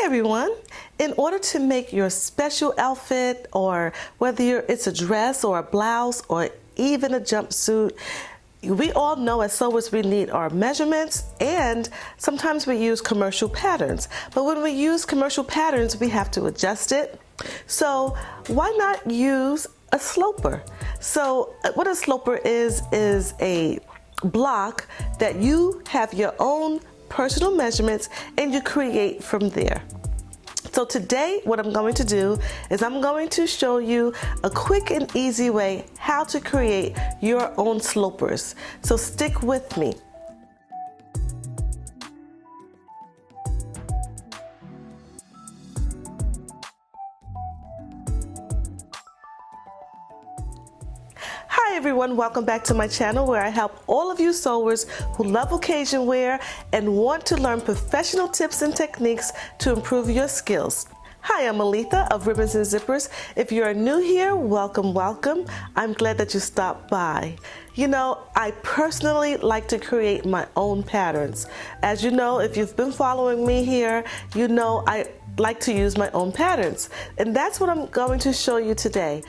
Hi everyone. In order to make your special outfit, or whether it's a dress or a blouse or even a jumpsuit, we all know as sewers we need our measurements, and sometimes we use commercial patterns. But when we use commercial patterns, we have to adjust it. So why not use a sloper? So what a sloper is a block that you have your own personal measurements and you create from there. So today what I'm going to do is I'm going to show you a quick and easy way how to create your own slopers. So stick with me. Hi everyone, welcome back to my channel where I help all of you sewers who love occasion wear and want to learn professional tips and techniques to improve your skills. Hi, I'm Aletha of Ribbons and Zippers. If you're new here, welcome, welcome. I'm glad that you stopped by. You know, I personally like to create my own patterns. As you know, if you've been following me here, you know I like to use my own patterns. And that's what I'm going to show you today.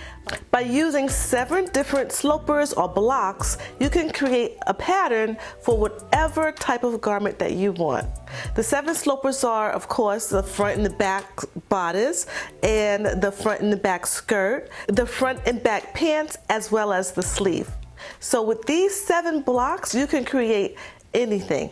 By using 7 different slopers or blocks, you can create a pattern for whatever type of garment that you want. The 7 slopers are, of course, the front and the back bodice, and the front and the back skirt, the front and back pants, as well as the sleeve. So with these 7 blocks, you can create anything.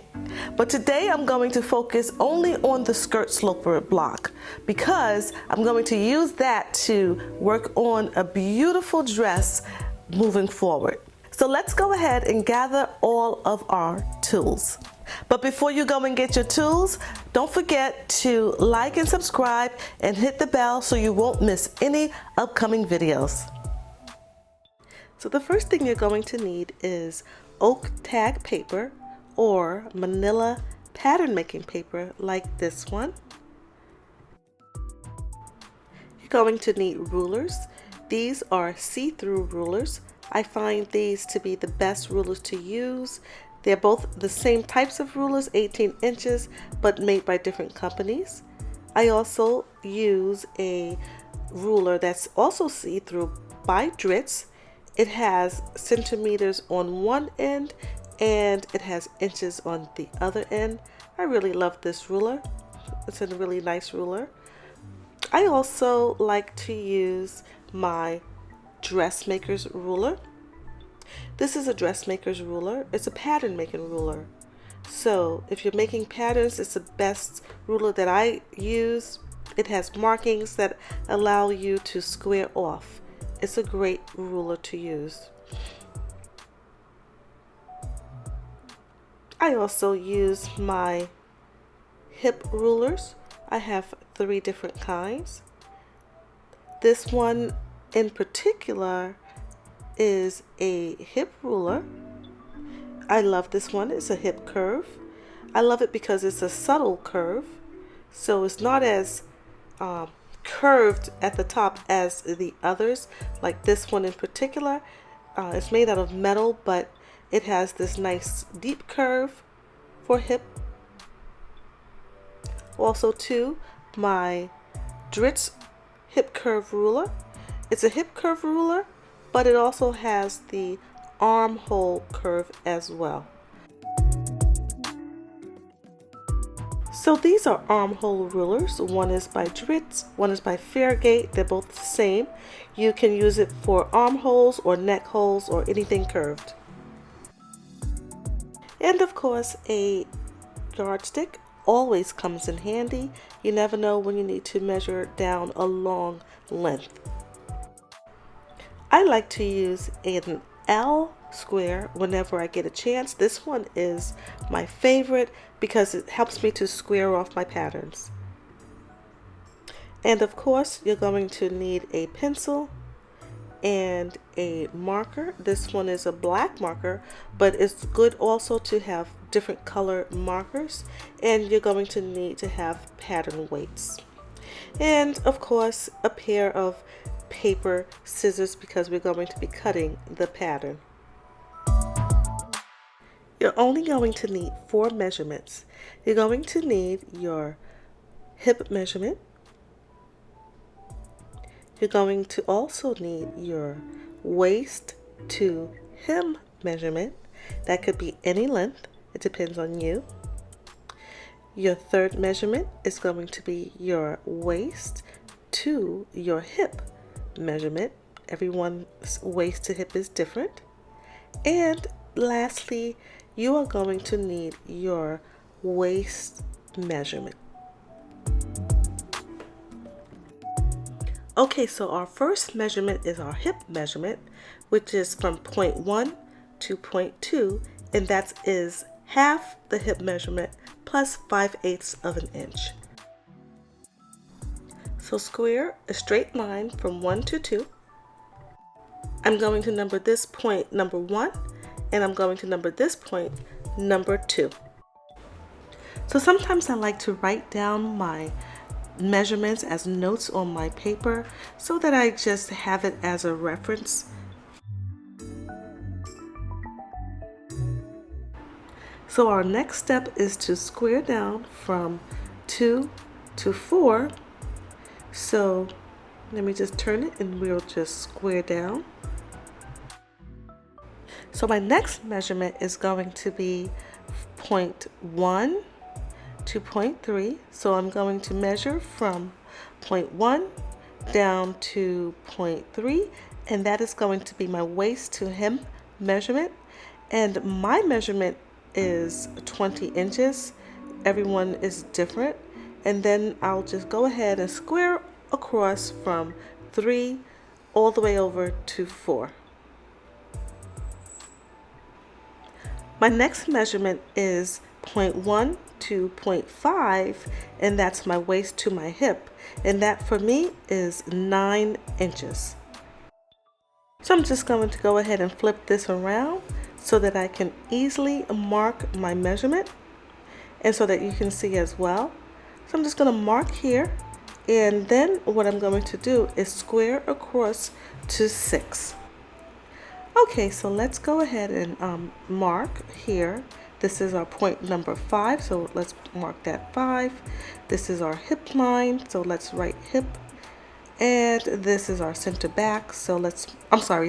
But today I'm going to focus only on the skirt sloper block because I'm going to use that to work on a beautiful dress moving forward. So let's go ahead and gather all of our tools. But before you go and get your tools, don't forget to like and subscribe and hit the bell so you won't miss any upcoming videos. So the first thing you're going to need is oak tag paper or manila pattern making paper like this one. You're going to need rulers. These are see-through rulers. I find these to be the best rulers to use. They're both the same types of rulers, 18 inches, but made by different companies. I also use a ruler that's also see-through by Dritz. It has centimeters on one end and it has inches on the other end. I really love this ruler. It's a really nice ruler. I also like to use my dressmaker's ruler. This is a dressmaker's ruler. It's a pattern making ruler. So if you're making patterns, it's the best ruler that I use. It has markings that allow you to square off. It's a great ruler to use. I also use my hip rulers. I have 3 different kinds. This one in particular is a hip ruler. I love this one. It's a hip curve. I love it because it's a subtle curve, so it's not as curved at the top as the others. Like this one in particular, it's made out of metal, but it has this nice deep curve for hip. Also too, my Dritz hip curve ruler. It's a hip curve ruler, but it also has the armhole curve as well. So these are armhole rulers. One is by Dritz, one is by Fairgate. They're both the same. You can use it for armholes or neck holes or anything curved. And of course, a yardstick always comes in handy. You never know when you need to measure down a long length. I like to use an L square whenever I get a chance. This one is my favorite because it helps me to square off my patterns. And of course, you're going to need a pencil and a marker. This one is a black marker, but it's good also to have different color markers, and you're going to need to have pattern weights. And of course, a pair of paper scissors because we're going to be cutting the pattern. You're only going to need 4 measurements. You're going to need your hip measurement. You're going to also need your waist to hem measurement. That could be any length. It depends on you. Your third measurement is going to be your waist to your hip measurement. Everyone's waist to hip is different. And lastly, you are going to need your waist measurement. Okay, so our first measurement is our hip measurement, which is from point 1 to point 2, and that is half the hip measurement plus 5/8 of an inch. So square a straight line from 1 to 2. I'm going to number this point number 1, and I'm going to number this point number 2. So sometimes I like to write down my measurements as notes on my paper so that I just have it as a reference. So our next step is to square down from 2 to 4. So let me just turn it and we'll just square down. So my next measurement is going to be point 1 to point 3. So I'm going to measure from point 1 down to point 3, and that is going to be my waist to hem measurement. And my measurement is 20 inches. Everyone is different. And then I'll just go ahead and square across from 3 all the way over to 4. My next measurement is point 1 to point 5, and that's my waist to my hip, and that for me is 9 inches. So I'm just going to go ahead and flip this around so that I can easily mark my measurement and so that you can see as well. So I'm just going to mark here, and then what I'm going to do is square across to 6. Okay, so let's go ahead and mark here. This is our point number 5, so let's mark that 5. This is our hip line, so let's write hip. And this is our center back, so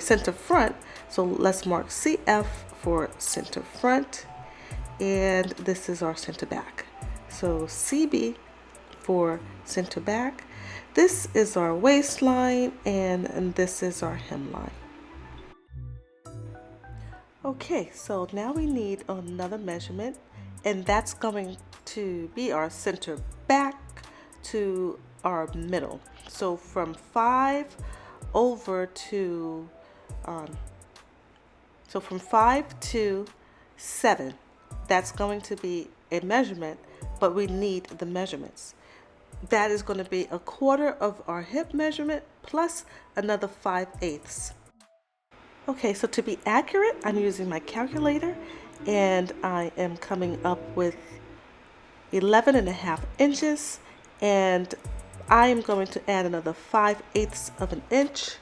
center front. So let's mark CF for center front. And this is our center back. So CB for center back. This is our waistline, and this is our hemline. Okay, so now we need another measurement, and that's going to be our center back to our middle. So from 5 over to, from 5 to 7, that's going to be a measurement, but we need the measurements. That is going to be a quarter of our hip measurement plus another 5/8. Okay, so to be accurate, I'm using my calculator, and I am coming up with 11.5 inches, and I am going to add another 5/8 of an inch,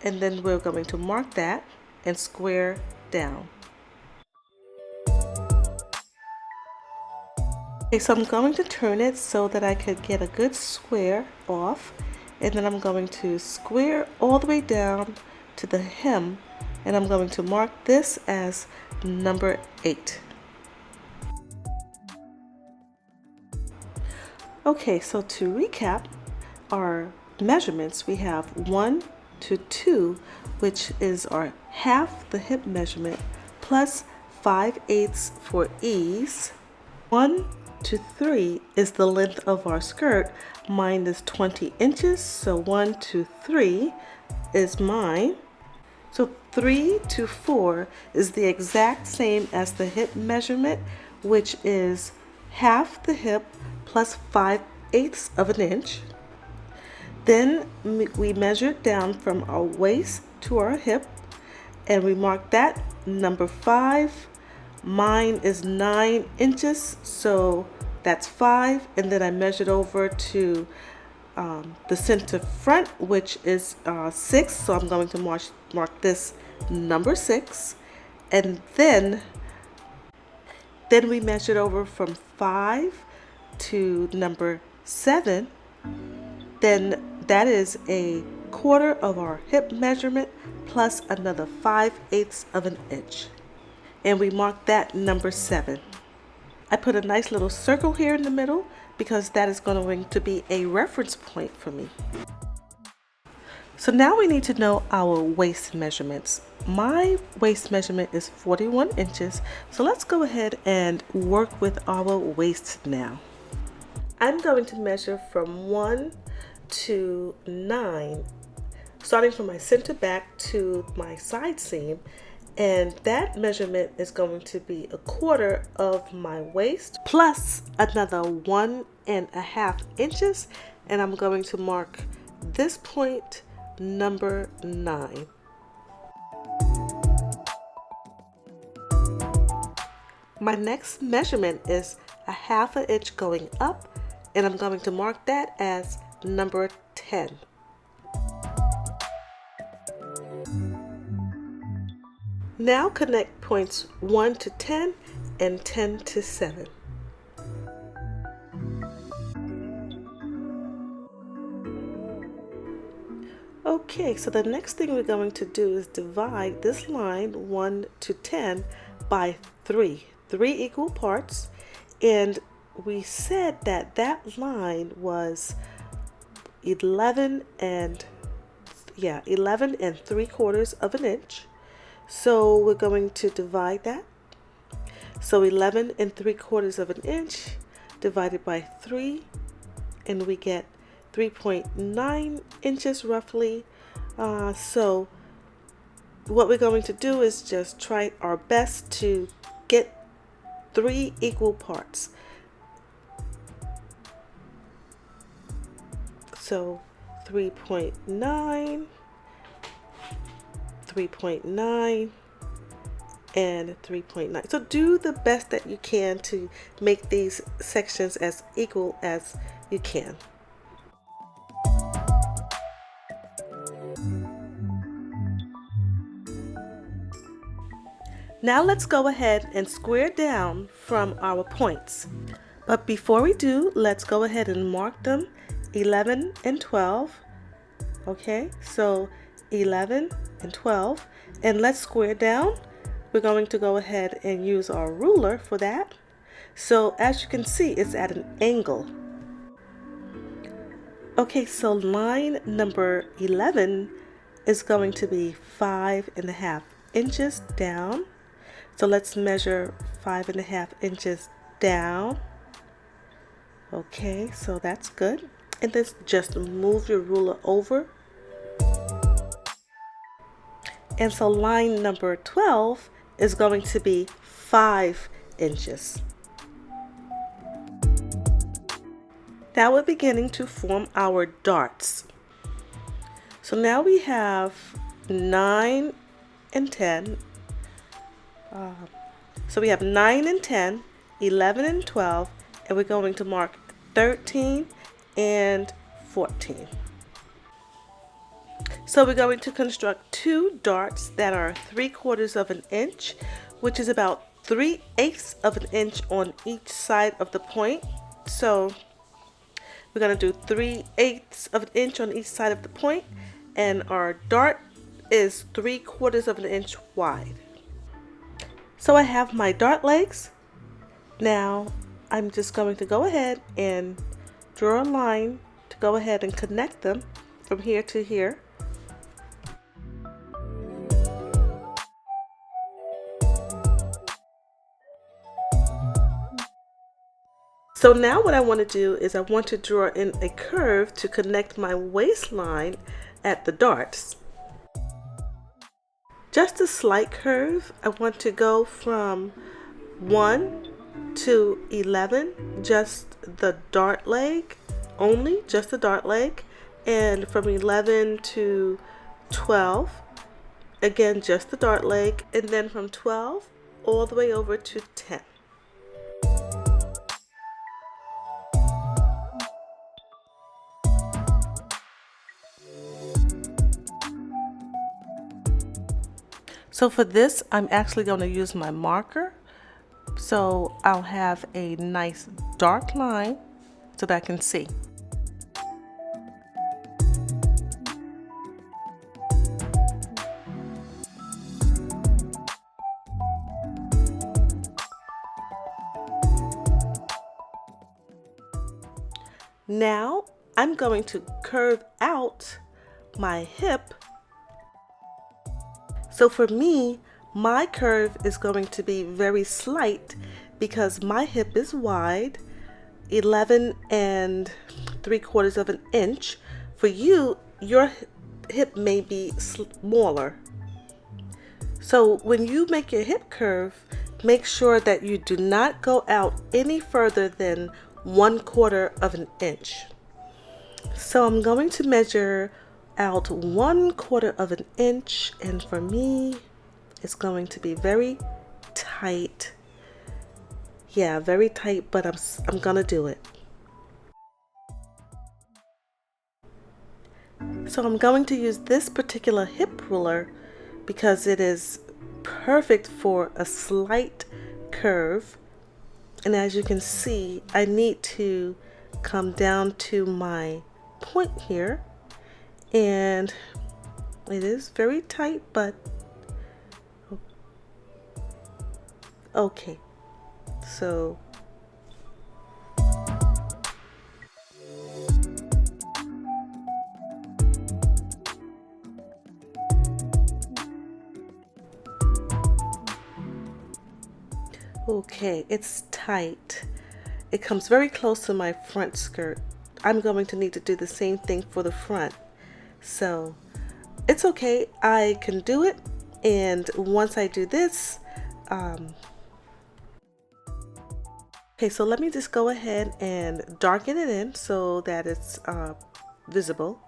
and then we're going to mark that and square down. Okay, so I'm going to turn it so that I could get a good square off, and then I'm going to square all the way down to the hem, and I'm going to mark this as number 8. Okay, so to recap our measurements, we have 1 to 2, which is our half the hip measurement, plus 5/8 for ease. 1 to 3 is the length of our skirt. Mine is 20 inches, so 1 to 3 is mine. So 3 to 4 is the exact same as the hip measurement, which is half the hip plus 5/8 of an inch. Then we measured down from our waist to our hip, and we marked that number 5. Mine is 9 inches, so that's 5, and then I measured over to the center front, which is 6, so I'm going to mark this number 6, and then we measured over from 5 to number 7, then that is a quarter of our hip measurement plus another 5/8 of an inch. And we mark that number 7. I put a nice little circle here in the middle because that is going to be a reference point for me. So now we need to know our waist measurements. My waist measurement is 41 inches, so let's go ahead and work with our waist now. I'm going to measure from 1 to 9, starting from my center back to my side seam, and that measurement is going to be a quarter of my waist plus another 1.5 inches, and I'm going to mark this point number 9. My next measurement is a 1/2 inch going up, and I'm going to mark that as number 10. Now connect points 1 to 10 and 10 to 7. Okay, so the next thing we're going to do is divide this line 1 to 10 by 3 equal parts, and we said that that line was 11 and 3/4 of an inch. So we're going to divide that. So 11 3/4 of an inch divided by 3, and we get 3.9 inches roughly. So what we're going to do is just try our best to get 3 equal parts. So 3.9, 3.9, and 3.9. So do the best that you can to make these sections as equal as you can. Now let's go ahead and square down from our points. But before we do, let's go ahead and mark them 11 and 12. Okay, so 11 and 12. And let's square down. We're going to go ahead and use our ruler for that. So as you can see, it's at an angle. Okay, so line number 11 is going to be 5.5 inches down. So let's measure 5.5 inches down. Okay, so that's good. And then just move your ruler over. And so line number 12 is going to be 5 inches. Now we're beginning to form our darts. So now we have 9 and 10. So we have 9 and 10, 11 and 12, and we're going to mark 13 and 14. So we're going to construct 2 darts that are 3/4 of an inch, which is about 3/8 of an inch on each side of the point. So we're going to do 3/8 of an inch on each side of the point, and our dart is 3/4 of an inch wide. So I have my dart legs. Now I'm just going to go ahead and draw a line to go ahead and connect them from here to here. So now what I want to do is I want to draw in a curve to connect my waistline at the darts. Just a slight curve. I want to go from 1 to 11, just the dart leg only, just the dart leg, and from 11 to 12, again just the dart leg, and then from 12 all the way over to 10. So for this, I'm actually going to use my marker. So I'll have a nice dark line so that I can see. Now I'm going to curve out my hip. So for me, my curve is going to be very slight because my hip is wide, 11 3/4 of an inch. For you, your hip may be smaller. So when you make your hip curve, make sure that you do not go out any further than 1/4 of an inch. So I'm going to measure out 1/4 of an inch, and for me, it's going to be very tight. Yeah, very tight, but I'm gonna do it. So I'm going to use this particular hip ruler because it is perfect for a slight curve. And as you can see, I need to come down to my point here, and it is very tight, but okay. So okay, it's tight. It comes very close to my front skirt. I'm going to need to do the same thing for the front. So it's okay, I can do it. And once I do this, okay, so let me just go ahead and darken it in so that it's visible,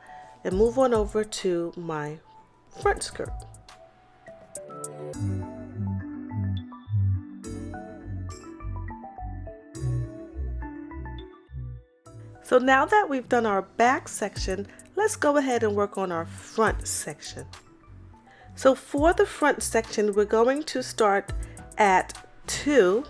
and move on over to my front skirt. So now that we've done our back section, let's go ahead and work on our front section. So for the front section, we're going to start at 2.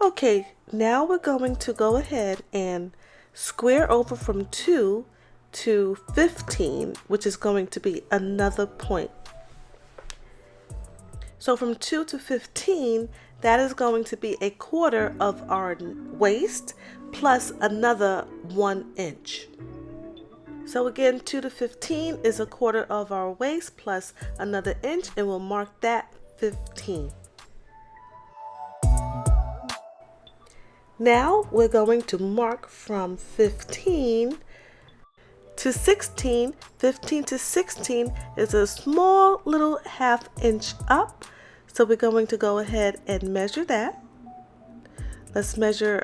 Okay, now we're going to go ahead and square over from 2 to 15, which is going to be another point. So from 2 to 15, that is going to be 1/4 of our waist plus another 1 inch. So again, 2 to 15 is 1/4 of our waist plus another inch, and we'll mark that 15. Now we're going to mark from 15 to 16. 15 to 16 is a small little 1/2 inch up. So we're going to go ahead and measure that. Let's measure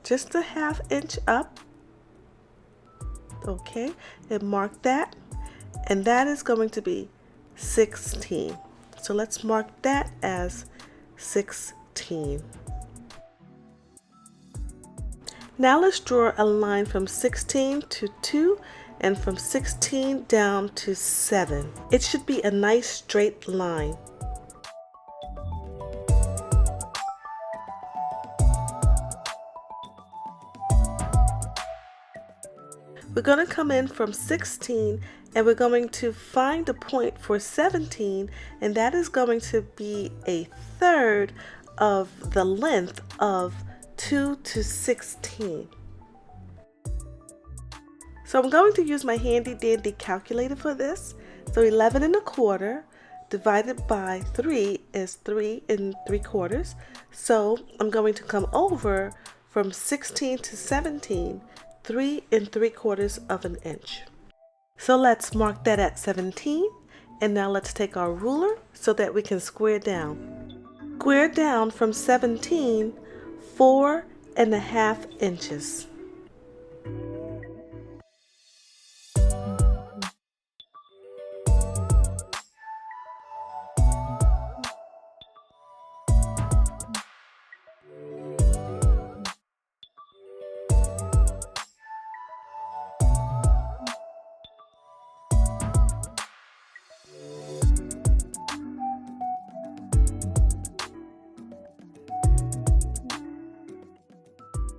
just a 1/2 inch up. Okay, and mark that. And that is going to be 16. So let's mark that as 16. Now let's draw a line from 16 to 2 and from 16 down to 7. It should be a nice straight line. We're going to come in from 16 and we're going to find a point for 17, and that is going to be 1/3 of the length of 2 to 16. So I'm going to use my handy dandy calculator for this. So 11 1/4 divided by 3 is 3 3/4. So I'm going to come over from 16 to 17, 3 3/4 of an inch. So let's mark that at 17, and now let's take our ruler so that we can square down. Square down from 17, 4 1/2 inches.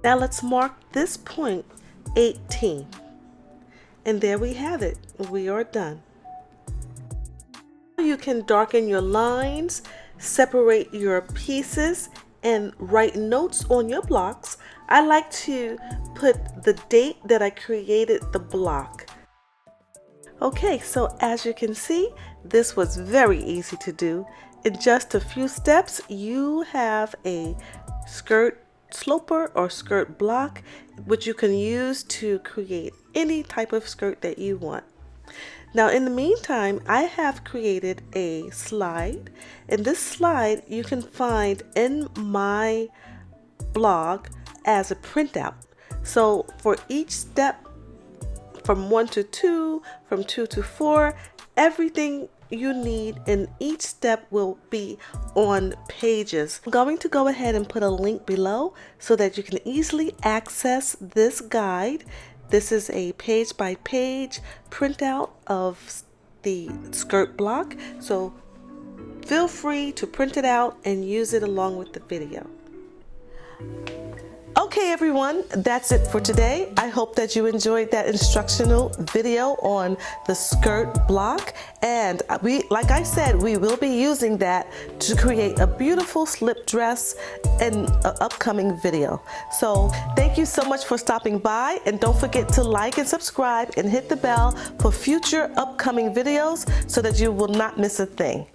Now let's mark this point 18. And there we have it. We are done. You can darken your lines, separate your pieces, and write notes on your blocks. I like to put the date that I created the block. Okay, so as you can see, this was very easy to do. In just a few steps, you have a skirt sloper or skirt block, which you can use to create any type of skirt that you want. Now in the meantime, I have created a slide, and this slide you can find in my blog as a printout. So for each step, from 1 to 2, from 2 to 4, everything you need in each step will be on pages. I'm going to go ahead and put a link below so that you can easily access this guide. This is a page by page printout of the skirt block, so feel free to print it out and use it along with the video. Okay everyone, that's it for today. I hope that you enjoyed that instructional video on the skirt block, and like I said, we will be using that to create a beautiful slip dress in an upcoming video. So thank you so much for stopping by, and don't forget to like and subscribe and hit the bell for future upcoming videos so that you will not miss a thing.